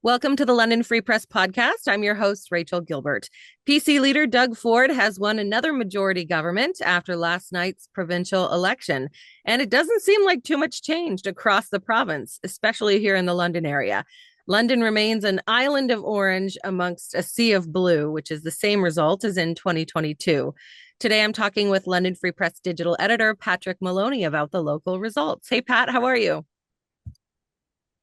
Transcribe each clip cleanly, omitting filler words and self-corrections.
Welcome to the London Free Press Podcast. I'm your host, Rachel Gilbert. PC leader Doug Ford has won another majority government after last night's provincial election. And it doesn't seem like too much changed across the province, especially here in the London area. London remains an island of orange amongst a sea of blue, which is the same result as in 2022. Today, I'm talking with London Free Press digital editor Patrick Maloney about the local results. Hey, Pat, how are you?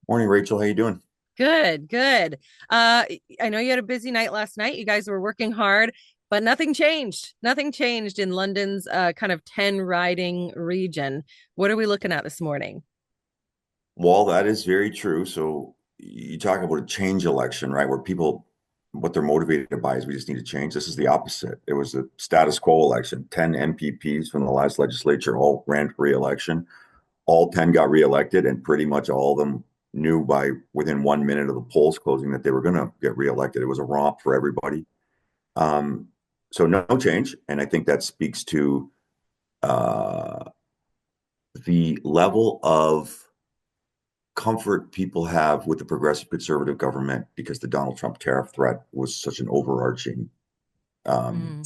Morning, Rachel. How you doing? Good, good. I know you had a busy night last night. You guys were working hard, but nothing changed. Nothing changed in London's kind of 10 riding region. What are we looking at this morning? Well, that is very true. So you talk about a change election, right? Where people, what they're motivated by is we just need to change. This is the opposite. It was a status quo election. 10 MPPs from the last legislature all ran for re-election. All 10 got re-elected, and pretty much all of them knew by within 1 minute of the polls closing that they were going to get re-elected. It was a romp for everybody. Um, so no change. And I think that speaks to uh, the level of comfort people have with the progressive conservative government because the Donald Trump tariff threat was such an overarching um,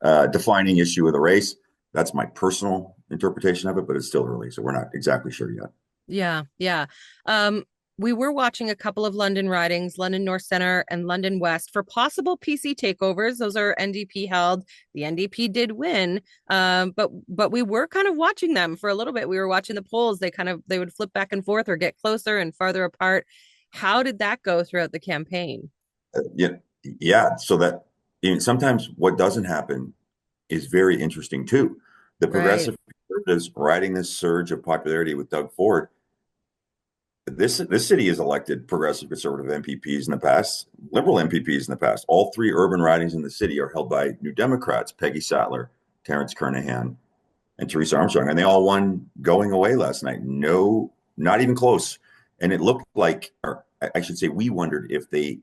Mm. defining issue of the race. That's my personal interpretation of it, but it's still early, so we're not exactly sure yet. Yeah, yeah. Um, we were watching a couple of London ridings, London North Centre and London West, for possible PC takeovers. Those are NDP held. The NDP did win, but we were kind of watching them for a little bit. We were watching the polls. They would flip back and forth or get closer and farther apart. How did that go throughout the campaign? Yeah, yeah. So that sometimes what doesn't happen is very interesting too. The Right. progressive conservatives riding this surge of popularity with Doug Ford. This city has elected progressive conservative MPPs in the past, liberal MPPs in the past. All three urban ridings in the city are held by New Democrats: Peggy Sattler, Terrence Kernahan, and Teresa Armstrong, and they all won going away last night. No, not even close. And it looked like, or I should say, we wondered if the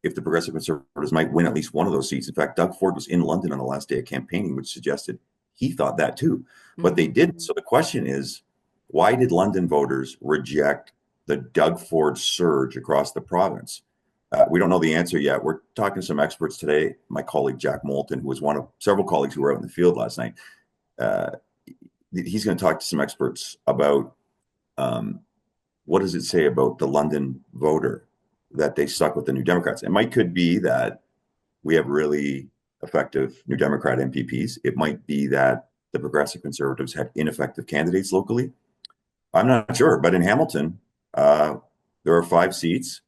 progressive conservatives might win at least one of those seats. In fact, Doug Ford was in London on the last day of campaigning, which suggested he thought that too. But they Mm-hmm. didn't. So the question is, why did London voters reject the Doug Ford surge across the province? We don't know the answer yet. We're talking to some experts today. My colleague Jack Moulton, who was one of several colleagues who were out in the field last night, uh, he's going to talk to some experts about um, what does it say about the London voter that they stuck with the New Democrats. It might could be that we have really effective New Democrat MPPs. It might be that the progressive conservatives had ineffective candidates locally. I'm not sure, but in Hamilton, uh, there are 5 seats.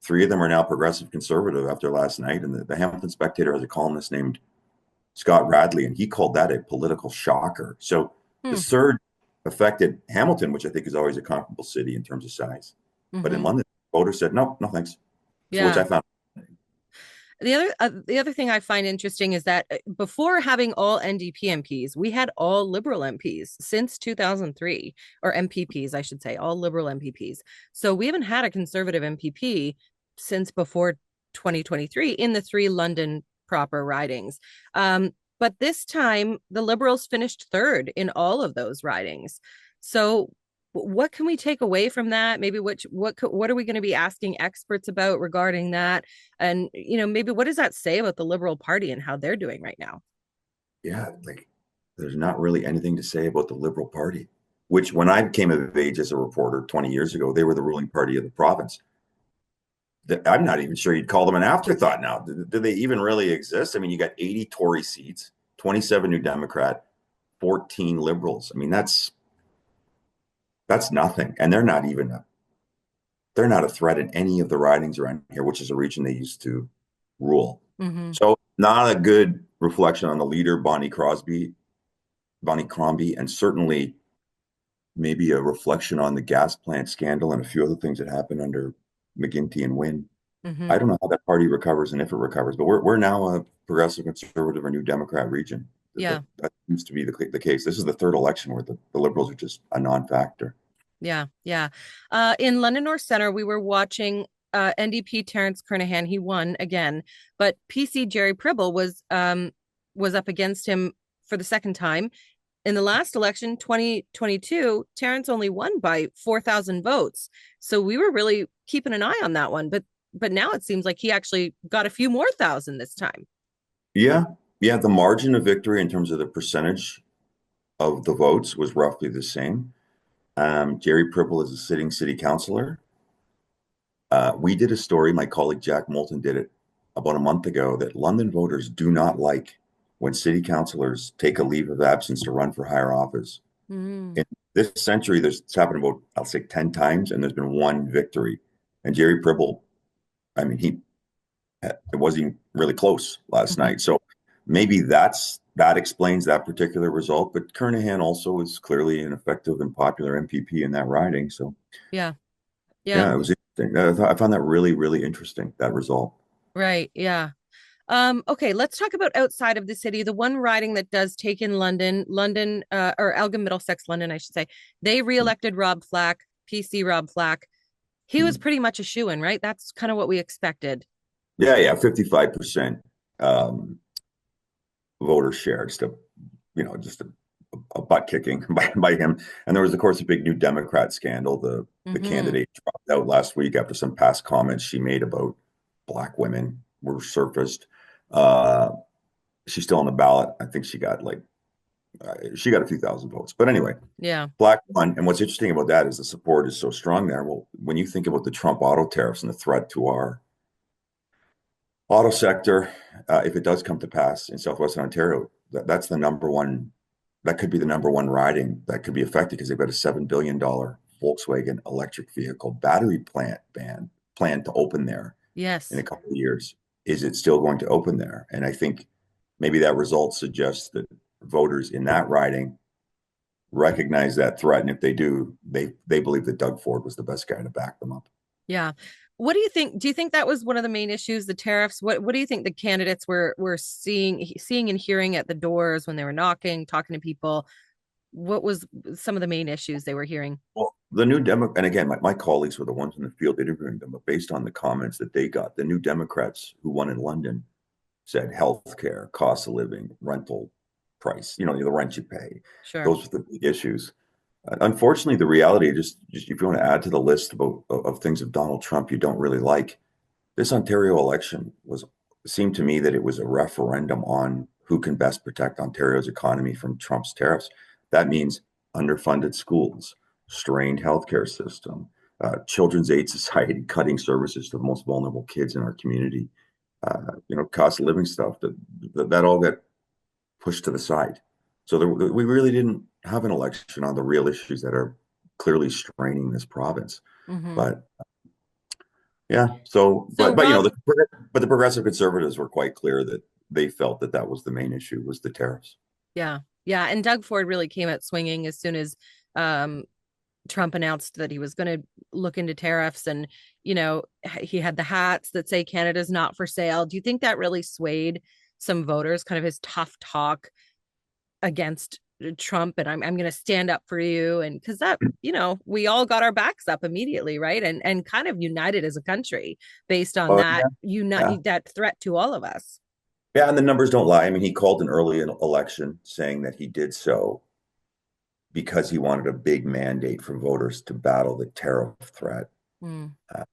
3 of them are now progressive conservative after last night. And the Hamilton Spectator has a columnist named Scott Radley, and he called that a political shocker. So the Hmm. surge affected Hamilton, which I think is always a comparable city in terms of size. But in Mm-hmm. London, voters said, no, no, thanks. So which Yeah. I found, The other thing I find interesting is that before having all NDP MPs, we had all Liberal MPs since 2003, or MPPs, I should say, all Liberal MPPs. So we haven't had a Conservative MPP since before 2023 in the 3 London proper ridings. But this time, the Liberals finished third in all of those ridings. So what can we take away from that? Maybe what are we going to be asking experts about regarding that? And, maybe what does that say about the Liberal Party and how they're doing right now? yeah, like there's not really anything to say about the Liberal Party, which when I came of age as a reporter 20 years ago, they were the ruling party of the province. I'm not even sure you'd call them an afterthought now. Do they even really exist? I mean, you got 80 Tory seats, 27 New Democrat, 14 Liberals. I mean, that's nothing. And they're not a threat in any of the ridings around here, which is a region they used to rule. Mm-hmm. So not a good reflection on the leader, Bonnie Crombie, and certainly maybe a reflection on the gas plant scandal and a few other things that happened under McGuinty and Wynne. Mm-hmm. I don't know how that party recovers and if it recovers, but we're now a progressive conservative or New Democrat region. Yeah. That seems to be the case. This is the third election where the Liberals are just a non-factor. Yeah. Yeah. In London North Centre, we were watching NDP Terrence Kernahan. He won again, but PC Jerry Pribble was up against him for the second time. In the last election, 2022, Terrence only won by 4,000 votes. So we were really keeping an eye on that one. But but now it seems like he actually got a few more thousand this time. Yeah. Yeah. The margin of victory in terms of the percentage of the votes was roughly the same. Jerry Pribble is a sitting city councilor. We did a story, my colleague Jack Moulton did it about a month ago, that London voters do not like when city councilors take a leave of absence to run for higher office. Mm. In this century, it's happened about, I'll say 10 times, and there's been one victory. And Jerry Pribble, I mean, it wasn't really close last Mm-hmm. night. So maybe that explains that particular result. But Kernahan also is clearly an effective and popular MPP in that riding. So Yeah. Yeah. yeah, it was interesting. I found that really, really interesting, that result. Right. Yeah. Okay, let's talk about outside of the city. The one riding that does take in London, or Elgin Middlesex London, I should say, they reelected Rob Flack, PC Rob Flack. He was Mhm. pretty much a shoo-in, right? That's kind of what we expected. Yeah, yeah, 55% voter share, just a butt kicking by him. And there was, of course, a big New Democrat scandal. The Mm-hmm. candidate dropped out last week after some past comments she made about black women were surfaced. Uh, she's still on the ballot. I think she got a few thousand votes. But anyway, Yeah. Black won. And what's interesting about that is the support is so strong there. Well, when you think about the Trump auto tariffs and the threat to our auto sector, if it does come to pass in southwestern Ontario, that's the number one. That could be the number one riding that could be affected because they've got a $7 billion Volkswagen electric vehicle battery plant planned to open there in a Yes. couple of years. Is it still going to open there? And I think maybe that result suggests that voters in that riding recognize that threat, and if they do, they believe that Doug Ford was the best guy to back them up. Yeah. What do you think? Do you think that was one of the main issues, the tariffs? What do you think the candidates were seeing and hearing at the doors when they were knocking, talking to people? What was some of the main issues they were hearing? Well, the new Demo, and again, my colleagues were the ones in the field interviewing them, but based on the comments that they got, the new Democrats who won in London said healthcare, cost of living, rental price, the rent you pay. Sure. Those were the big issues. Unfortunately, the reality, just if you want to add to the list of things of Donald Trump you don't really like, this Ontario election seemed to me that it was a referendum on who can best protect Ontario's economy from Trump's tariffs. That means underfunded schools, strained healthcare system, Children's Aid Society cutting services to the most vulnerable kids in our community, cost of living stuff. That all got pushed to the side. So we really didn't have an election on the real issues that are clearly straining this province. Mm-hmm. But yeah. So, So Rob, but the progressive conservatives were quite clear that they felt that that was the main issue, was the tariffs. yeah, yeah, and Doug Ford really came out swinging as soon as um, Trump announced that he was going to look into tariffs, and he had the hats that say Canada's not for sale. Do you think that really swayed some voters? Kind of his tough talk against Trump, and I'm going to stand up for you, and because that we all got our backs up immediately, right? And kind of united as a country based on Oh that yeah, yeah, that threat to all of us. yeah. And the numbers don't lie. I mean, he called an early election saying that he did so because he wanted a big mandate for voters to battle the tariff threat. Mm. Uh,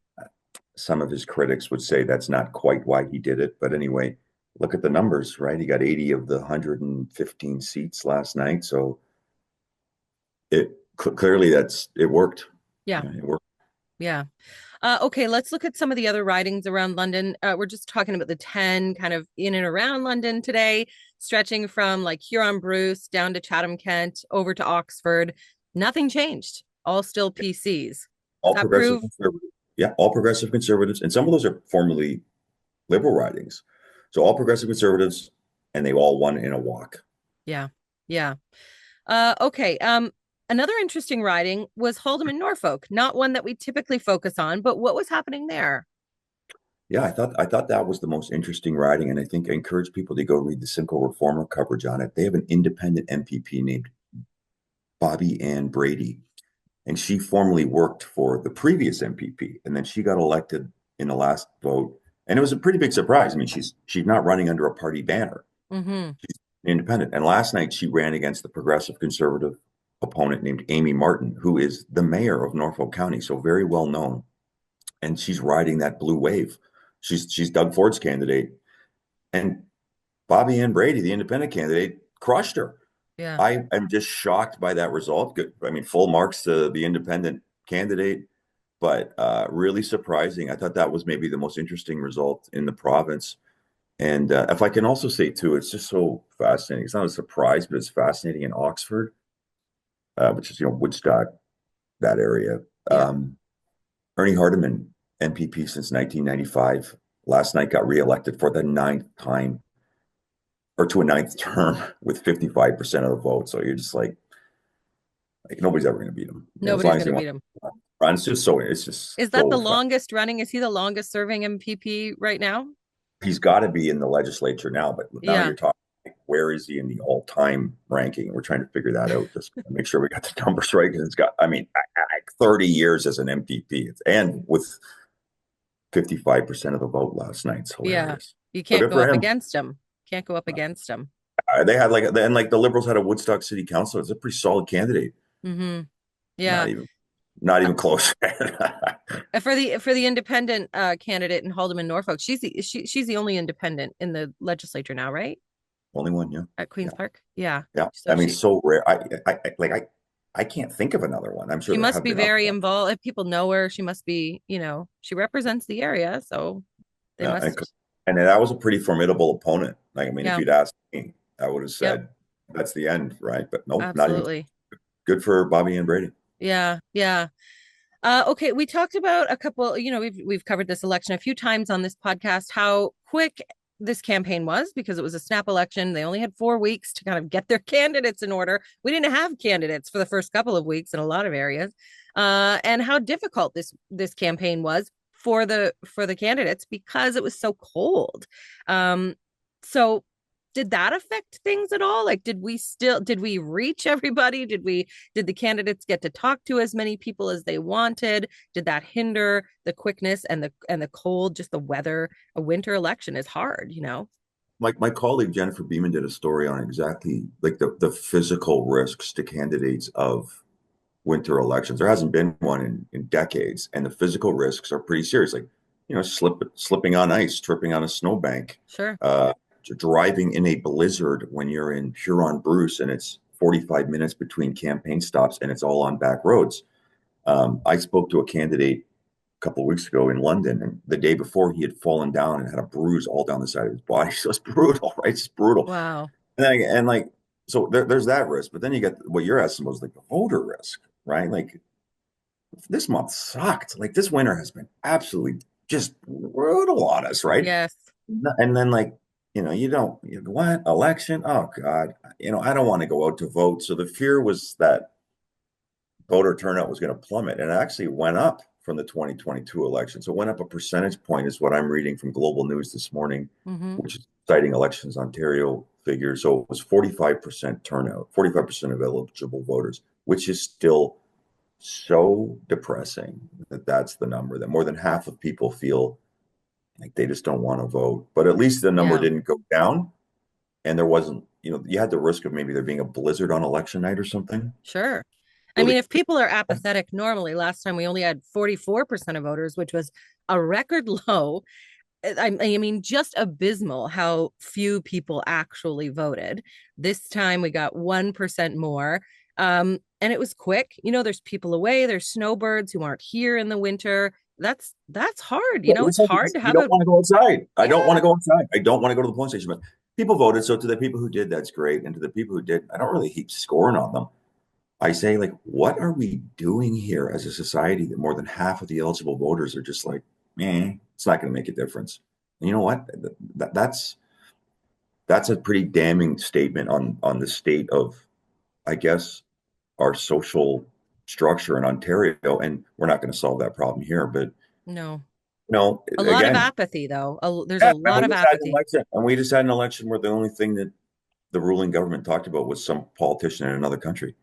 some of his critics would say that's not quite why he did it, but anyway, look at the numbers, right? He got 80 of the 115 seats last night, so it clearly it worked. Yeah, Yeah, it worked. yeah. Okay, let's look at some of the other ridings around London. We're just talking about the 10 kind of in and around London today, stretching from like Huron Bruce down to Chatham Kent over to Oxford. Nothing changed. All still PCs. Does All that progressive prove? conservatives. Yeah, all progressive conservatives, and some of those are formerly liberal ridings. So all progressive conservatives, and they all won in a walk. Yeah. Yeah. Okay. Another interesting riding was Hold'em in Norfolk, not one that we typically focus on, but what was happening there? Yeah, I thought that was the most interesting riding, and I think I encourage people to go read the Simcoe Reformer coverage on it. They have an independent MPP named Bobby Ann Brady, and she formerly worked for the previous MPP, and then she got elected in the last vote, and it was a pretty big surprise. I mean, she's not running under a party banner; Mm-hmm. she's independent. And last night she ran against the progressive conservative opponent named Amy Martin, who is the mayor of Norfolk County, so very well known. and she's riding that blue wave. She's Doug Ford's candidate, and Bobby Ann Brady, the independent candidate, crushed her. Yeah. I am just shocked by that result. Good. I mean, full marks to the independent candidate, but really surprising. I thought that was maybe the most interesting result in the province. And if I can also say too, it's just so fascinating. It's not a surprise, but it's fascinating in Oxford, which is Woodstock, that area. Yeah. Ernie Hardeman, MPP since 1995, last night got reelected for the ninth time, or to a ninth term, with 55% of the vote. So you're just like nobody's ever going to beat him. As Nobody's long as going they to want beat him. to run, it's just Is that the so longest running? Is he the longest serving MPP right now? he's got to be in the legislature now. But now Yeah. you're talking, where is he in the all-time ranking? We're trying to figure that out. Just make sure we got the numbers right, because it's got, I mean, 30 years as an MPP, and with 55% of the vote last night. It's Yeah. hilarious. You So can't good go for up him. against him. Can't go up against him. They had the Liberals had a Woodstock City Council. It's a pretty solid candidate. Mm-hmm. Yeah. Not even, not Uh, even close. for the independent candidate in Haldeman Norfolk, she's the only independent in the legislature now, right? Only one, yeah, At Queens yeah, Park. Yeah. yeah. So I mean, so rare. I can't think of another one. I'm sure she there must have be been other very ones. involved. If people know her, she must be, she represents the area. So they Yeah, must. and that was a pretty formidable opponent. Like, I mean, if Yeah. you'd asked me, I would have Yep. said that's the end, right? But nope, not even. Absolutely. Good for Bobby and Brady. Yeah. Yeah. Okay, we talked about a couple, we've covered this election a few times on this podcast, how quick this campaign was because it was a snap election. They only had 4 weeks to kind of get their candidates in order. We didn't have candidates for the first couple of weeks in a lot of areas. And how difficult this campaign was for the candidates because it was so cold. So did that affect things at all? Like, did we reach everybody? Did the candidates get to talk to as many people as they wanted? Did that hinder the quickness and the cold, just the weather? A winter election is hard. My colleague Jennifer Beeman did a story on exactly like the physical risks to candidates of winter elections. There hasn't been one in decades, and the physical risks are pretty serious. Like, slipping on ice, tripping on a snowbank, Sure. uh, driving in a blizzard when you're in Huron Bruce and it's 45 minutes between campaign stops and it's all on back roads. I spoke to a candidate a couple of weeks ago in London, and the day before he had fallen down and had a bruise all down the side of his body. So it's brutal, right? It's brutal. Wow. And like, so there's that risk, but then you get what you're asking was like the voter risk, right? Like, this month sucked. Like, this winter has been absolutely just brutal on us, right? Yes. And then, like, what election? Oh God, I don't want to go out to vote. So the fear was that voter turnout was going to plummet, and it actually went up from the 2022 election. So it went up a percentage point, is what I'm reading from Global News this morning, Mm-hmm. which is citing Elections Ontario figures. So it was 45% turnout, 45% of eligible voters, which is still so depressing that that's the number, that more than half of people feel like they just don't want to vote. But at least the number Yeah. didn't go down, and there wasn't, you had the risk of maybe there being a blizzard on election night or something. Sure. I Really, mean, if people are apathetic normally, last time we only had 44% of voters, which was a record low. I mean, just abysmal how few people actually voted. This time we got 1% more. And it was quick. There's people away, there's snowbirds who aren't here in the winter. That's hard. It's hard to you have don't a want to go outside. I don't want yeah, to go outside. I don't want to go to the polling station. But people voted, so to the people who did, that's great. And to the people who did, I don't really keep scoring on them. I say, like, what are we doing here as a society that more than half of the eligible voters are just like, it's not going to make a difference. And you know what? That's a pretty damning statement on the state of, I guess, our social structure in Ontario. And we're not going to solve that problem here. But no. no, A lot of again, apathy though. There's a yeah, lot of apathy. we just had an election where the only thing that the ruling government talked about was some politician in another country.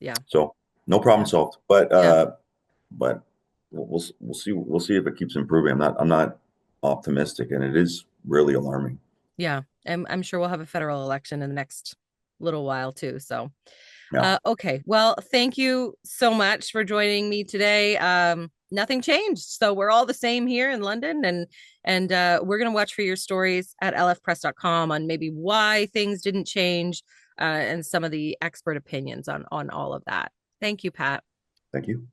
Yeah. So no problem Yeah. solved. But Yeah. but we'll see if it keeps improving. I'm not optimistic, and it is really alarming. Yeah. I'm sure we'll have a federal election in the next little while too. Yeah. Okay. Well, thank you so much for joining me today. nothing changed. So we're all the same here in London, and we're gonna watch for your stories at lfpress.com on maybe why things didn't change, and some of the expert opinions on all of that. Thank you, Pat. Thank you.